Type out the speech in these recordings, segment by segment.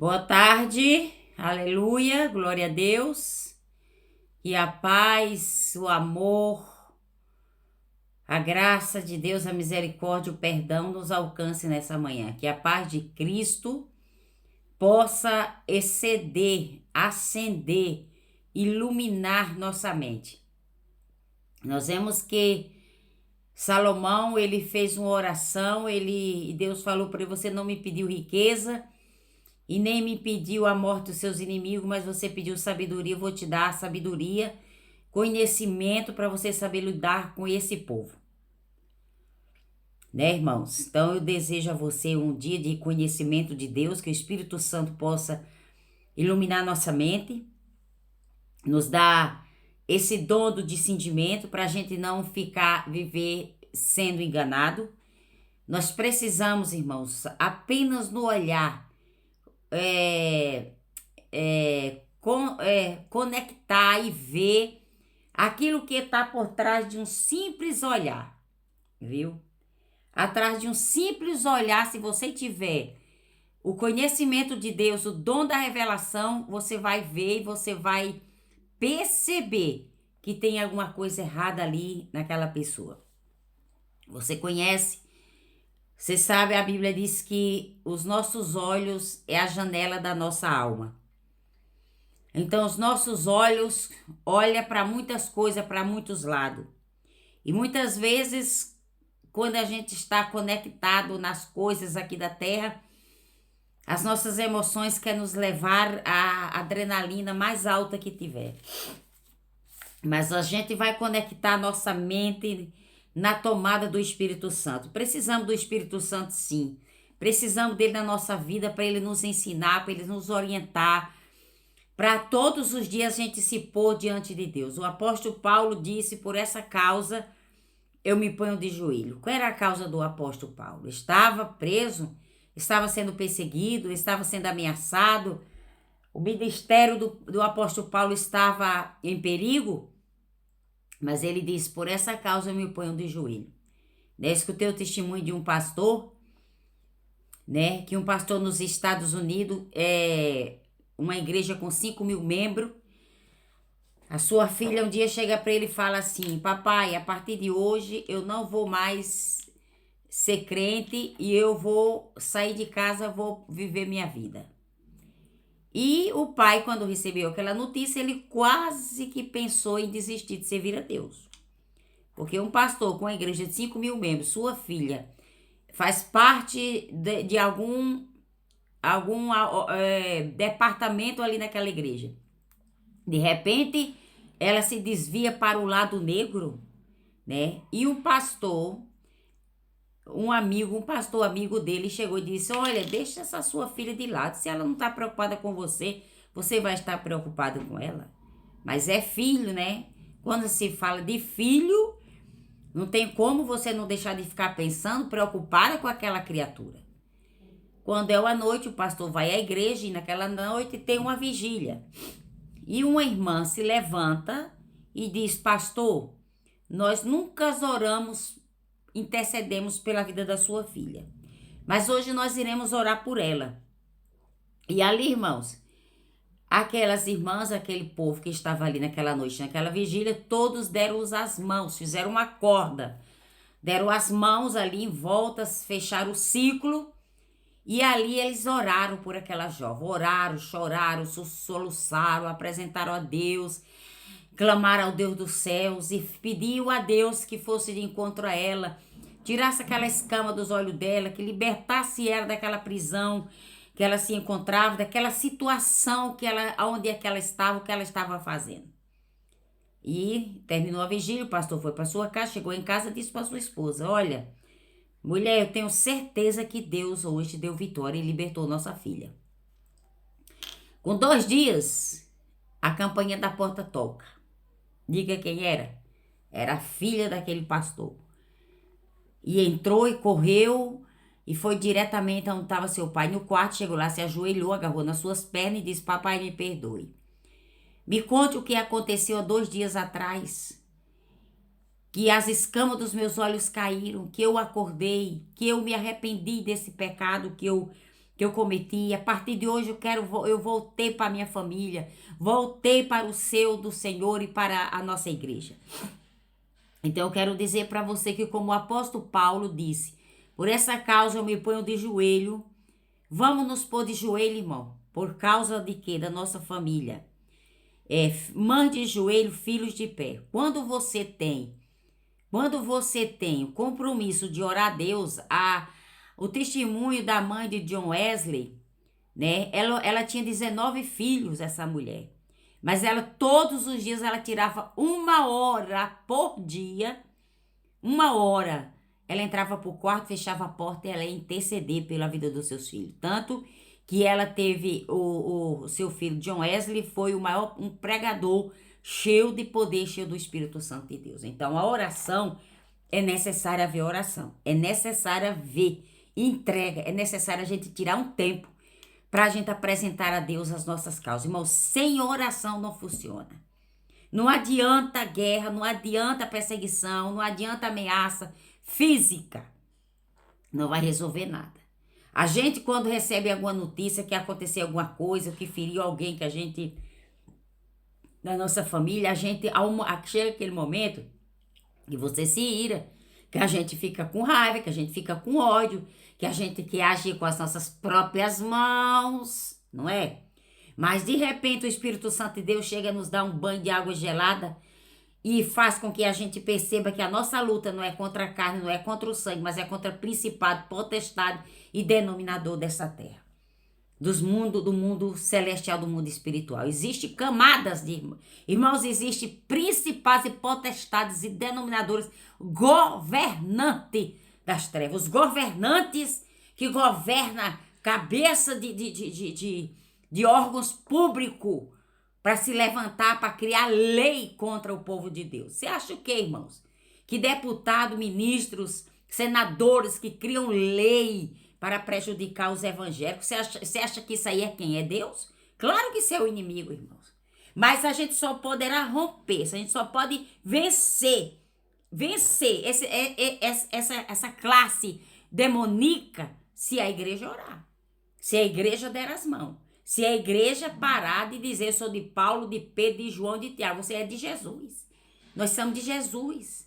Boa tarde, aleluia, glória a Deus. E a paz, o amor, a graça de Deus, a misericórdia, o perdão nos alcance nessa manhã. Que a paz de Cristo possa exceder, acender, iluminar nossa mente. Nós vemos que Salomão, ele fez uma oração, e Deus falou para ele: você não me pediu riqueza e nem me pediu a morte dos seus inimigos, mas você pediu sabedoria. Eu vou te dar sabedoria, conhecimento para você saber lidar com esse povo. Né, irmãos? Então eu desejo a você um dia de conhecimento de Deus, que o Espírito Santo possa iluminar nossa mente, nos dar esse dom do discernimento para a gente não viver sendo enganado. Nós precisamos, irmãos, apenas no olhar, conectar e ver aquilo que está por trás de um simples olhar, viu? Atrás de um simples olhar, se você tiver o conhecimento de Deus, o dom da revelação, você vai ver e você vai perceber que tem alguma coisa errada ali naquela pessoa. Você conhece, você sabe, a Bíblia diz que os nossos olhos é a janela da nossa alma. Então, os nossos olhos olham para muitas coisas, para muitos lados. E muitas vezes, quando a gente está conectado nas coisas aqui da terra, as nossas emoções querem nos levar à adrenalina mais alta que tiver. Mas a gente vai conectar nossa mente na tomada do Espírito Santo. Precisamos do Espírito Santo, sim. Precisamos dele na nossa vida para ele nos ensinar, para ele nos orientar, para todos os dias a gente se pôr diante de Deus. O apóstolo Paulo disse: por essa causa eu me ponho de joelho. Qual era a causa do apóstolo Paulo? Estava preso, estava sendo perseguido, estava sendo ameaçado. O ministério do apóstolo Paulo estava em perigo, mas ele disse: por essa causa eu me ponho de joelho. Escutei o testemunho de um pastor, né? Que um pastor nos Estados Unidos, uma igreja com 5.000 membros, a sua filha um dia chega para ele e fala assim: papai, a partir de hoje eu não vou mais ser crente e eu vou sair de casa, vou viver minha vida. E o pai, quando recebeu aquela notícia, ele quase que pensou em desistir de servir a Deus. Porque um pastor com uma igreja de 5.000 membros, sua filha, faz parte de algum departamento ali naquela igreja. De repente, ela se desvia para o lado negro, né? E um pastor amigo dele chegou e disse: olha, deixa essa sua filha de lado. Se ela não está preocupada com você, você vai estar preocupado com ela. Mas é filho, né? Quando se fala de filho, não tem como você não deixar de ficar pensando, preocupada com aquela criatura. Quando é a noite, o pastor vai à igreja e naquela noite tem uma vigília. E uma irmã se levanta e diz: pastor, nós nunca oramos, intercedemos pela vida da sua filha, mas hoje nós iremos orar por ela. E ali, irmãos, aquelas irmãs, aquele povo que estava ali naquela noite, naquela vigília, todos deram as mãos, fizeram uma corda, deram as mãos ali em volta, fecharam o ciclo. E ali eles oraram por aquela jovem, oraram, choraram, soluçaram, apresentaram a Deus, clamaram ao Deus dos céus e pediu a Deus que fosse de encontro a ela, tirasse aquela escama dos olhos dela, que libertasse ela daquela prisão que ela se encontrava, daquela situação onde é que ela estava, o que ela estava fazendo. E terminou a vigília, o pastor foi para sua casa, chegou em casa e disse para sua esposa: olha, mulher, eu tenho certeza que Deus hoje deu vitória e libertou nossa filha. Com 2 dias, a campainha da porta toca. Diga quem era. Era a filha daquele pastor. E entrou e correu e foi diretamente onde estava seu pai no quarto. Chegou lá, se ajoelhou, agarrou nas suas pernas e disse: papai, me perdoe. Me conte o que aconteceu há 2 dias atrás. Que as escamas dos meus olhos caíram, que eu acordei, que eu me arrependi desse pecado que eu que eu cometi. A partir de hoje eu voltei para a minha família, voltei para o seu do Senhor e para a nossa igreja. Então eu quero dizer para você que, como o apóstolo Paulo disse, por essa causa eu me ponho de joelho. Vamos nos pôr de joelho, irmão. Por causa de quê? Da nossa família. Mãe de joelho, filhos de pé. Quando você tem o compromisso de orar a Deus, o testemunho da mãe de John Wesley, né? Ela tinha 19 filhos, essa mulher. Mas ela, todos os dias, ela tirava 1 hora por dia, 1 hora. Ela entrava pro quarto, fechava a porta e ela ia interceder pela vida dos seus filhos. Tanto que ela teve o seu filho, John Wesley, foi um pregador cheio de poder, cheio do Espírito Santo de Deus. Então, a oração, é necessária ver oração. É necessária ver entrega. É necessário a gente tirar um tempo para a gente apresentar a Deus as nossas causas. Irmão, sem oração não funciona. Não adianta guerra, não adianta perseguição, não adianta ameaça física. Não vai resolver nada. A gente, quando recebe alguma notícia que aconteceu alguma coisa, que feriu alguém que a gente, da nossa família, a gente, chega aquele momento que você se ira, que a gente fica com raiva, que a gente fica com ódio, que a gente quer agir com as nossas próprias mãos, não é? Mas de repente o Espírito Santo de Deus chega a nos dar um banho de água gelada e faz com que a gente perceba que a nossa luta não é contra a carne, não é contra o sangue, mas é contra principado, potestade e denominador dessa terra. Do mundo celestial, do mundo espiritual. Existem camadas de irmãos, existem principados e potestades e denominadores governantes das trevas. Os governantes que governam cabeça de órgãos públicos para se levantar, para criar lei contra o povo de Deus. Você acha o quê, irmãos? Que deputados, ministros, senadores que criam lei para prejudicar os evangélicos. Você acha que isso aí é quem? É Deus? Claro que isso é o inimigo, irmãos. Mas a gente só poderá romper, a gente só pode vencer essa classe demoníaca se a igreja orar. Se a igreja der as mãos. Se a igreja parar de dizer, eu sou de Paulo, de Pedro, de João, de Tiago, você é de Jesus. Nós somos de Jesus.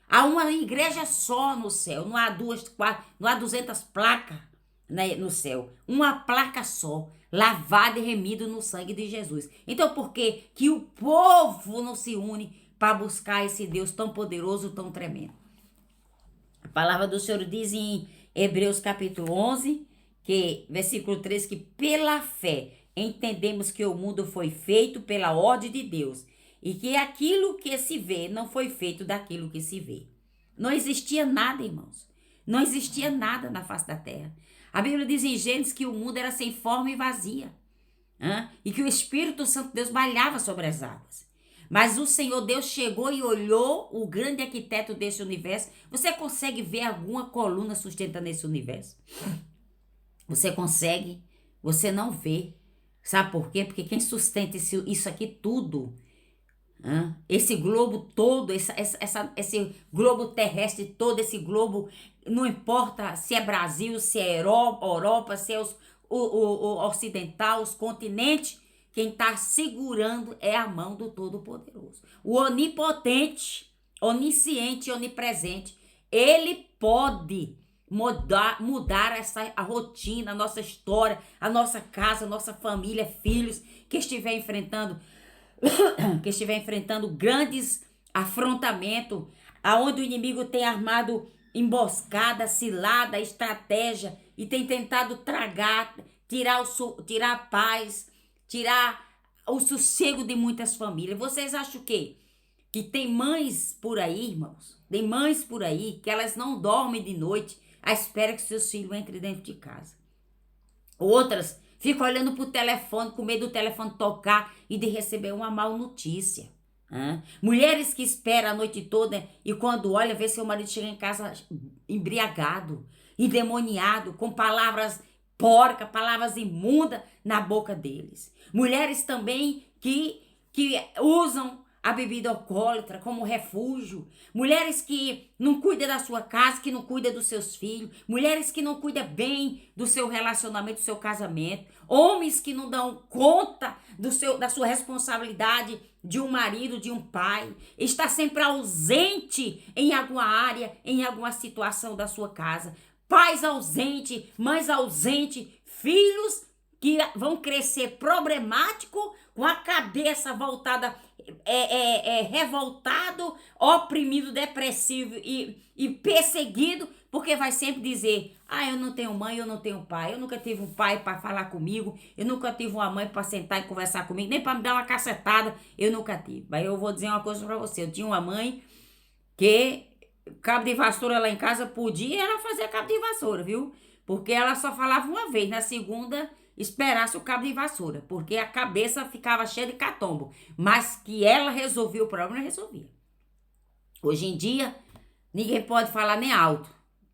Há uma igreja só no céu, não há 200 placas, né, no céu. Uma placa só, lavada e remida no sangue de Jesus. Então, por que o povo não se une para buscar esse Deus tão poderoso, tão tremendo? A palavra do Senhor diz em Hebreus capítulo 11, versículo 3, que pela fé entendemos que o mundo foi feito pela ordem de Deus e que aquilo que se vê não foi feito daquilo que se vê. Não existia nada, irmãos. Não existia nada na face da terra. A Bíblia diz em Gênesis que o mundo era sem forma e vazia. E que o Espírito Santo de Deus bailava sobre as águas. Mas o Senhor Deus chegou e olhou o grande arquiteto desse universo. Você consegue ver alguma coluna sustentando esse universo? Você consegue? Você não vê. Sabe por quê? Porque quem sustenta isso aqui tudo, esse globo todo, esse globo terrestre todo, esse globo, não importa se é Brasil, se é Europa, se é o ocidental, os continentes, quem está segurando é a mão do Todo-Poderoso. O onipotente, onisciente, onipresente, ele pode mudar a rotina, a nossa história, a nossa casa, a nossa família, filhos que estiver enfrentando grandes afrontamentos, aonde o inimigo tem armado emboscada, cilada, estratégia e tem tentado tragar, tirar a paz, tirar o sossego de muitas famílias. Vocês acham o quê? Que tem mães por aí, irmãos, tem mães por aí que elas não dormem de noite à espera que seus filhos entrem dentro de casa. Outras ficam olhando pro telefone, com medo do telefone tocar e de receber uma má notícia. Mulheres que esperam a noite toda e quando olha, vê seu marido chegar em casa embriagado, endemoniado, com palavras porcas, palavras imundas na boca deles. Mulheres também que usam a bebida alcoólatra como refúgio, mulheres que não cuidam da sua casa, que não cuidam dos seus filhos, mulheres que não cuidam bem do seu relacionamento, do seu casamento, homens que não dão conta da sua responsabilidade de um marido, de um pai, está sempre ausente em alguma área, em alguma situação da sua casa, pais ausentes, mães ausentes, filhos que vão crescer problemático, com a cabeça voltada, revoltado, oprimido, depressivo e perseguido, porque vai sempre dizer, eu não tenho mãe, eu não tenho pai, eu nunca tive um pai para falar comigo, eu nunca tive uma mãe para sentar e conversar comigo, nem para me dar uma cacetada, eu nunca tive. Mas eu vou dizer uma coisa para você, eu tinha uma mãe que cabo de vassoura lá em casa podia ela fazer cabo de vassoura, viu? Porque ela só falava uma vez, na segunda esperasse o cabo de vassoura, porque a cabeça ficava cheia de catombo, mas que ela resolvia o problema, resolvia. Hoje em dia, ninguém pode falar nem alto,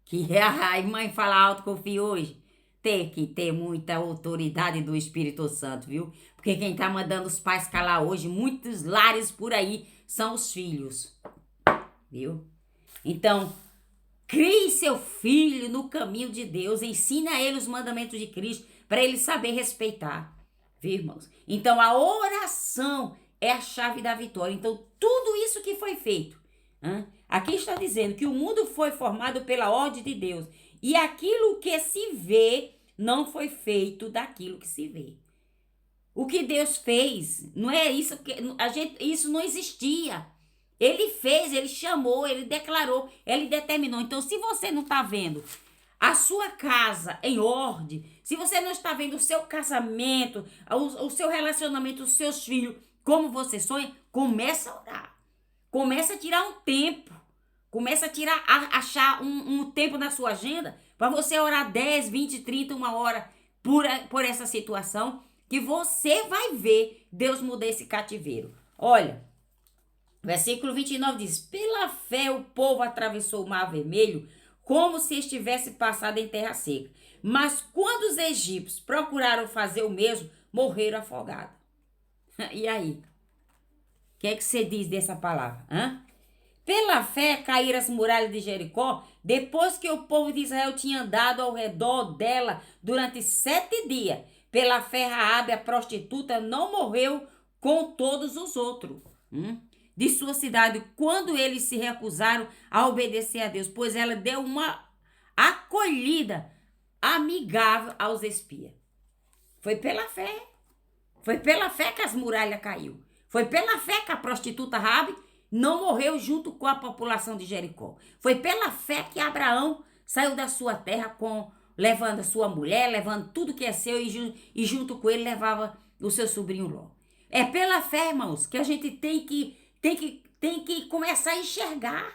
que a mãe fala alto com o filho hoje, tem que ter muita autoridade do Espírito Santo, viu? Porque quem tá mandando os pais calar hoje, muitos lares por aí, são os filhos, viu? Então, crie seu filho no caminho de Deus, ensine a ele os mandamentos de Cristo, para ele saber respeitar, viu, irmãos? Então, a oração é a chave da vitória. Então, tudo isso que foi feito, aqui está dizendo que o mundo foi formado pela ordem de Deus, e aquilo que se vê não foi feito daquilo que se vê. O que Deus fez, não é isso, isso não existia. Ele fez, ele chamou, ele declarou, ele determinou. Então, se você não está vendo a sua casa em ordem, se você não está vendo o seu casamento, o seu relacionamento, os seus filhos, como você sonha, começa a orar. Começa a tirar um tempo. Começa a achar um tempo na sua agenda para você orar 10, 20, 30, uma hora por essa situação, que você vai ver Deus mudar esse cativeiro. Olha, versículo 29 diz, pela fé o povo atravessou o mar vermelho, como se estivesse passado em terra seca. Mas quando os egípcios procuraram fazer o mesmo, morreram afogados. E aí? O que é que você diz dessa palavra? Pela fé caíram as muralhas de Jericó, depois que o povo de Israel tinha andado ao redor dela durante 7 dias. Pela fé Raabe, a prostituta, não morreu com todos os outros. De sua cidade, quando eles se recusaram a obedecer a Deus, pois ela deu uma acolhida amigável aos espias. Foi pela fé. Foi pela fé que as muralhas caiu. Foi pela fé que a prostituta Raabe não morreu junto com a população de Jericó. Foi pela fé que Abraão saiu da sua terra levando a sua mulher, levando tudo que é seu e junto com ele levava o seu sobrinho Ló. É pela fé, irmãos, que a gente tem que começar a enxergar.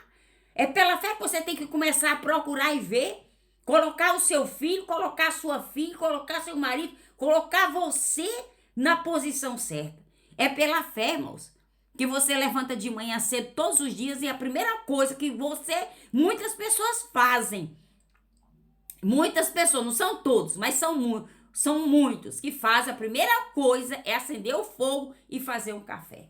É pela fé que você tem que começar a procurar e ver. Colocar o seu filho, colocar a sua filha, colocar seu marido, colocar você na posição certa. É pela fé, irmãos, que você levanta de manhã cedo todos os dias e a primeira coisa que muitas pessoas fazem, muitas pessoas, não são todos, mas são muitos que fazem, a primeira coisa é acender o fogo e fazer um café.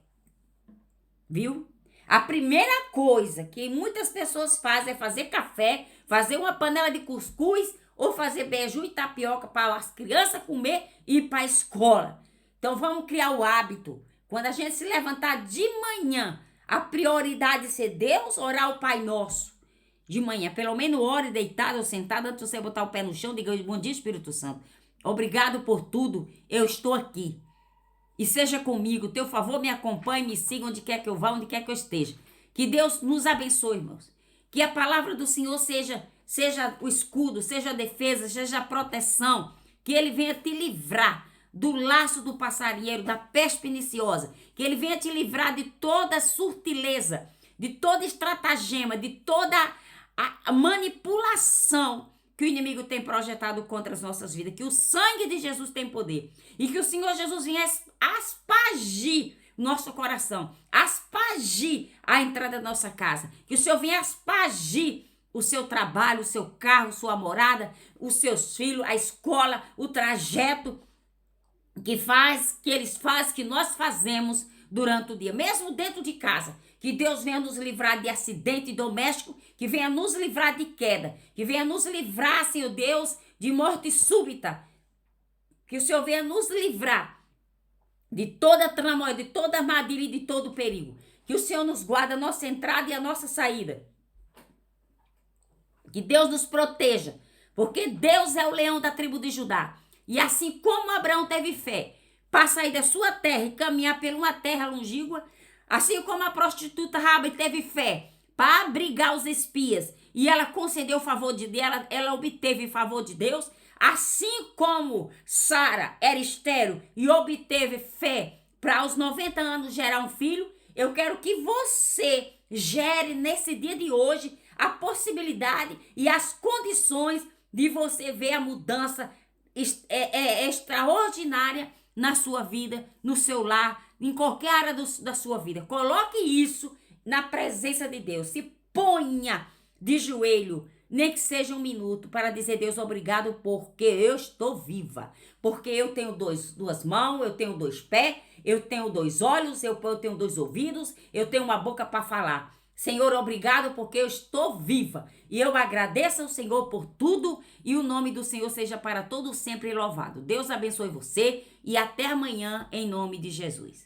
Viu? A primeira coisa que muitas pessoas fazem é fazer café, fazer uma panela de cuscuz ou fazer beiju e tapioca para as crianças comer e ir para a escola. Então vamos criar o hábito. Quando a gente se levantar de manhã, a prioridade é ser Deus, orar o Pai Nosso. De manhã, pelo menos ore deitado ou sentado, antes de você botar o pé no chão, diga bom dia, Espírito Santo. Obrigado por tudo, eu estou aqui. E seja comigo, teu favor me acompanhe, me siga onde quer que eu vá, onde quer que eu esteja. Que Deus nos abençoe, irmãos. Que a palavra do Senhor seja o escudo, seja a defesa, seja a proteção. Que Ele venha te livrar do laço do passarinheiro, da peste perniciosa. Que Ele venha te livrar de toda surtileza, de toda estratagema, de toda a manipulação que o inimigo tem projetado contra as nossas vidas, que o sangue de Jesus tem poder e que o Senhor Jesus venha aspergir nosso coração, aspergir a entrada da nossa casa, que o Senhor venha aspergir o seu trabalho, o seu carro, sua morada, os seus filhos, a escola, o trajeto que nós fazemos durante o dia, mesmo dentro de casa. Que Deus venha nos livrar de acidente doméstico, que venha nos livrar de queda, que venha nos livrar, Senhor Deus, de morte súbita. Que o Senhor venha nos livrar de toda tramóia, de toda armadilha e de todo perigo. Que o Senhor nos guarde a nossa entrada e a nossa saída. Que Deus nos proteja, porque Deus é o leão da tribo de Judá. E assim como Abraão teve fé para sair da sua terra e caminhar por uma terra longínqua, assim como a prostituta Raabe teve fé para abrigar os espias e ela concedeu o favor de Deus, ela obteve o favor de Deus, assim como Sara era estéril e obteve fé para aos 90 anos gerar um filho, eu quero que você gere nesse dia de hoje a possibilidade e as condições de você ver a mudança extraordinária na sua vida, no seu lar, em qualquer área da sua vida. Coloque isso na presença de Deus. Se ponha de joelho, nem que seja 1 minuto, para dizer: Deus, obrigado porque eu estou viva. Porque eu tenho duas mãos, eu tenho 2 pés, eu tenho 2 olhos, eu tenho 2 ouvidos, eu tenho uma boca para falar. Senhor, obrigado porque eu estou viva. E eu agradeço ao Senhor por tudo e o nome do Senhor seja para todo sempre louvado. Deus abençoe você e até amanhã em nome de Jesus.